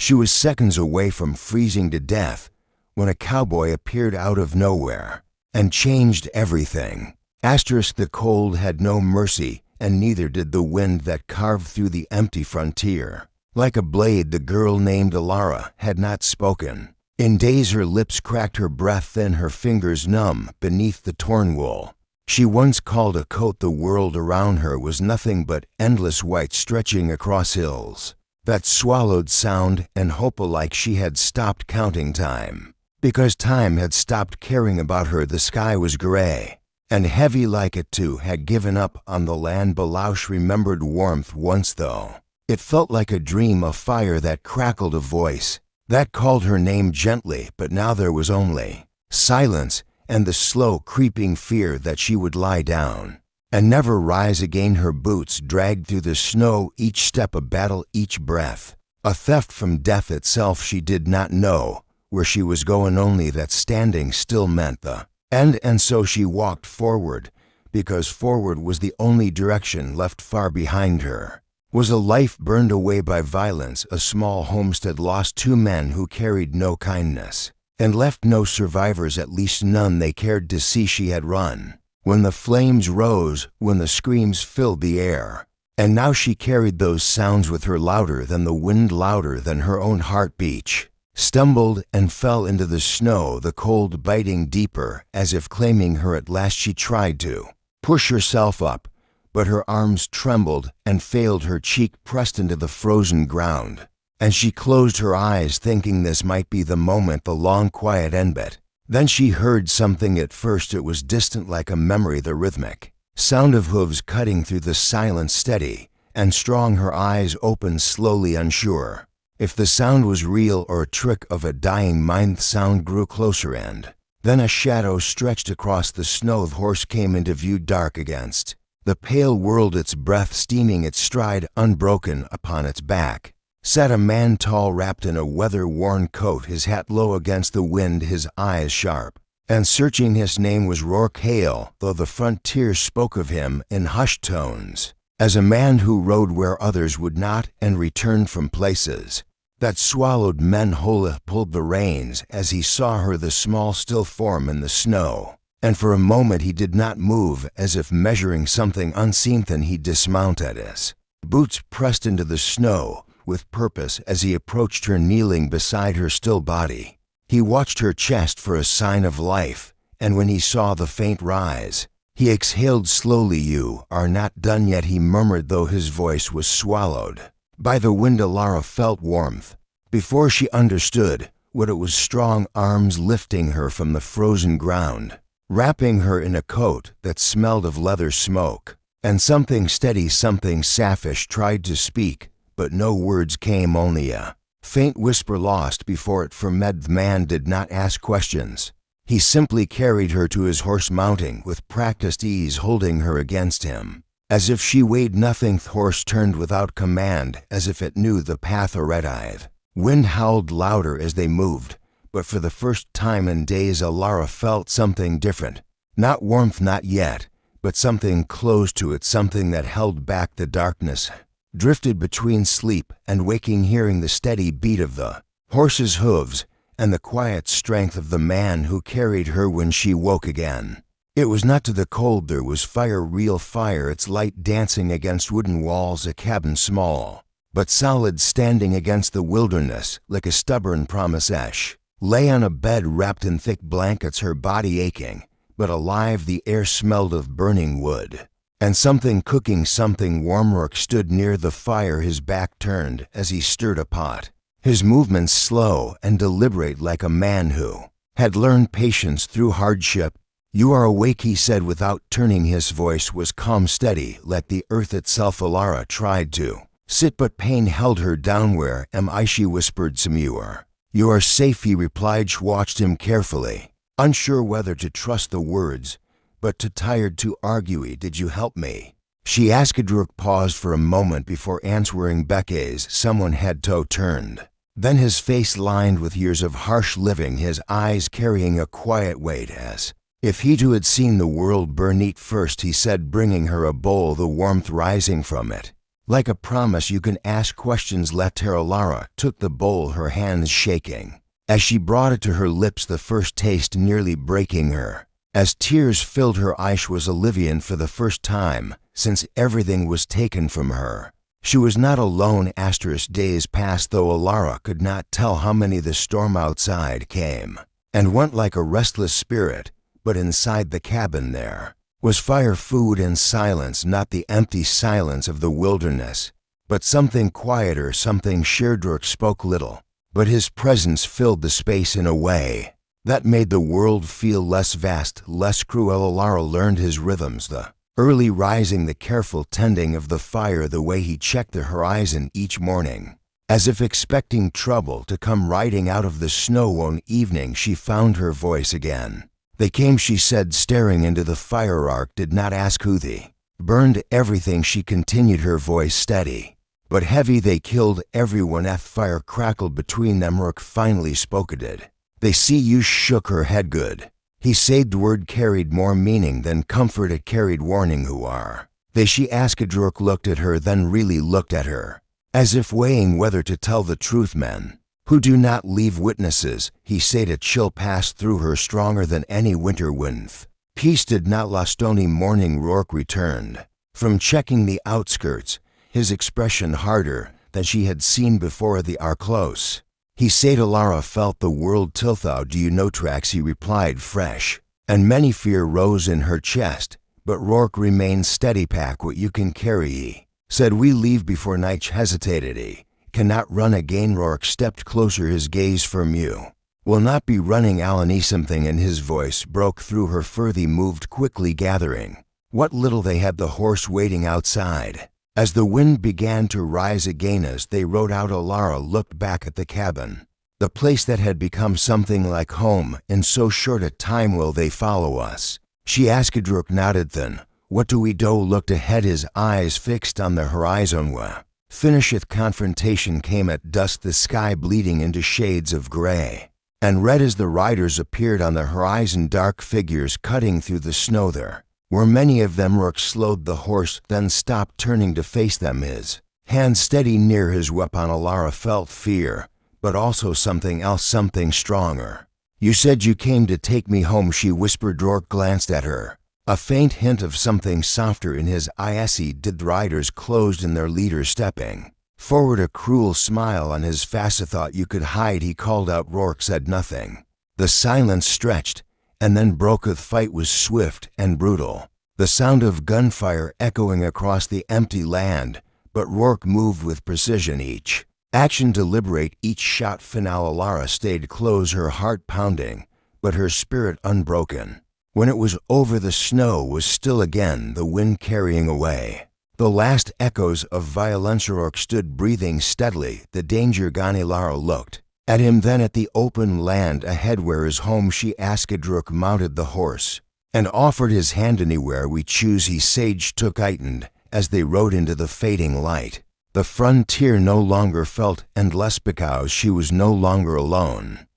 She was seconds away from freezing to death when a cowboy appeared out of nowhere and changed everything. The cold had no mercy, and neither did the wind that carved through the empty frontier. Like a blade, the girl named Alara had not spoken. In days her lips cracked, her breath thin, her fingers numb beneath the torn wool. She once called a coat the world around her was nothing but endless white stretching across hills that swallowed sound and hope alike. She had stopped counting time, because time had stopped caring about her. The sky was gray and heavy like it too had given up on the land below. She remembered warmth once though. It felt like a dream, a fire that crackled, a voice that called her name gently, but now there was only silence and the slow creeping fear that she would lie down and never rise again. Her boots dragged through the snow, each step a battle, each breath a theft from death itself. She did not know where she was going, only that standing still meant the end, and so she walked forward, because forward was the only direction left. Far behind her was a life burned away by violence, a small homestead lost, 2 men who carried no kindness and left no survivors, at least none they cared to see. She had run when the flames rose, when the screams filled the air, and now she carried those sounds with her, louder than the wind, louder than her own heartbeat. Stumbled and fell into the snow, the cold biting deeper, as if claiming her at last. She tried to push herself up, but her arms trembled and failed. Her cheek pressed into the frozen ground, and she closed her eyes, thinking this might be the moment, the long quiet end. But then she heard something. At first it was distant like a memory, the rhythmic sound of hooves cutting through the silence, steady and strong. Her eyes opened slowly, unsure if the sound was real or a trick of a dying mind. The sound grew closer, and then a shadow stretched across the snow. The horse came into view, dark against the pale world, its breath steaming, its stride unbroken. Upon its back sat a man, tall, wrapped in a weather-worn coat, his hat low against the wind, his eyes sharp and searching. His name was Rourke Hale, though the frontier spoke of him in hushed tones as a man who rode where others would not and returned from places that swallowed men whole. Pulled the reins as he saw her, the small still form in the snow, and for a moment he did not move, as if measuring something unseen. Then he dismounted, his boots pressed into the snow with purpose. As he approached her, kneeling beside her still body, he watched her chest for a sign of life, and when he saw the faint rise, he exhaled slowly. "You are not done yet," he murmured, though his voice was swallowed by the wind. Alara felt warmth before she understood what it was. Strong arms lifting her from the frozen ground, wrapping her in a coat that smelled of leather smoke, and something steady, something saffish tried to speak, but no words came, only a faint whisper lost before it. For the man did not ask questions. He simply carried her to his horse, mounting with practiced ease, holding her against him as if she weighed nothing. The horse turned without command, as if it knew the path. A red-eyed wind howled louder as they moved, but for the first time in days Alara felt something different. Not warmth, not yet, but something close to it, something that held back the darkness, drifted between sleep and waking, hearing the steady beat of the horse's hooves and the quiet strength of the man who carried her. When she woke again, it was not to the cold. There was fire, real fire, its light dancing against wooden walls. A cabin, small but solid, standing against the wilderness like a stubborn promise. Esh lay on a bed wrapped in thick blankets, her body aching but alive. The air smelled of burning wood and something cooking, something warm. Rourke stood near the fire, his back turned as he stirred a pot, his movements slow and deliberate, like a man who had learned patience through hardship. "You are awake," he said without turning. His voice was calm, steady, like the earth itself. Alara tried to sit, but pain held her down. "Where am I?" she whispered. You are safe," he replied. She watched him carefully, unsure whether to trust the words, but too tired to argue. "Did you help me?" she asked. Rourke paused for a moment before answering. "Becky's someone had turned." Then his face lined with years of harsh living, his eyes carrying a quiet weight, as if he too had seen the world burn. "Eat first," he said, bringing her a bowl, the warmth rising from it Like a promise you can ask questions, Lara took the bowl, her hands shaking. As she brought it to her lips, the first taste nearly breaking her. As tears filled her eyes, she was Olivian for the first time since everything was taken from her. She was not alone. Days passed, though Alara could not tell how many. The storm outside came and went like a restless spirit, but inside the cabin there was fire, food, and silence, not the empty silence of the wilderness, but something quieter, something shared. Rourke spoke little, but his presence filled the space in a way that made the world feel less vast, less cruel. Alara learned his rhythms, the early rising, the careful tending of the fire, the way he checked the horizon each morning, as if expecting trouble to come riding out of the snow. One evening she found her voice again. They came, she said, staring into the fire arc. Did not ask who they burned everything, she continued, her voice steady but heavy. They killed everyone. Fire crackled between them. Rourke finally spoke. Did they see you? Shook her head. Good. He said the word carried more meaning than comfort. It carried warning. Who are they? She asked. Rourke looked at her, then really looked at her, as if weighing whether to tell the truth. Men who do not leave witnesses, he said. A chill passed through her, stronger than any winter wind. Peace did not last. Only morning. Rourke returned from checking the outskirts, his expression harder than she had seen before. They are close, he said. Alara felt the world tilt. Do you know tracks? He replied, fresh, and many. Fear rose in her chest, but Rourke remained steady. Pack what you can carry, he said. We leave before night. Hesitated. He cannot run again. Rourke stepped closer, his gaze firm. You will not be running, Alan. Something in his voice broke through her fur. They moved quickly, gathering what little they had, the horse waiting outside. As the wind began to rise again as they rode out, Alara looked back at the cabin, the place that had become something like home in so short a time. Will they follow us? She asked. Rourke nodded. Then what do we do? Looked ahead, his eyes fixed on the horizon. Finisheth. Confrontation came at dusk, the sky bleeding into shades of gray and red as the riders appeared on the horizon, dark figures cutting through the snow. There were many of them. Rourke slowed the horse, then stopped, turning to face them, his hand steady near his weapon. Alara felt fear, but also something else, something stronger. You said you came to take me home, she whispered. Rourke glanced at her, a faint hint of something softer in his eyes. Did the riders closed in, their leader stepping forward, a cruel smile on his face. I thought you could hide, he called out. Rourke said nothing. The silence stretched and then broke. The fight was swift and brutal, the sound of gunfire echoing across the empty land, but Rourke moved with precision, each action deliberate, each shot final. Alara stayed close, her heart pounding, but her spirit unbroken. When it was over, the snow was still again, the wind carrying away the last echoes of violence. Rourke stood breathing steadily, the danger gone. Alara looked at him, then at the open land ahead. Where is home? She asked. Rourke mounted the horse and offered his hand. Anywhere we choose, he sage took heightened as they rode into the fading light. The frontier no longer felt endless because she was no longer alone.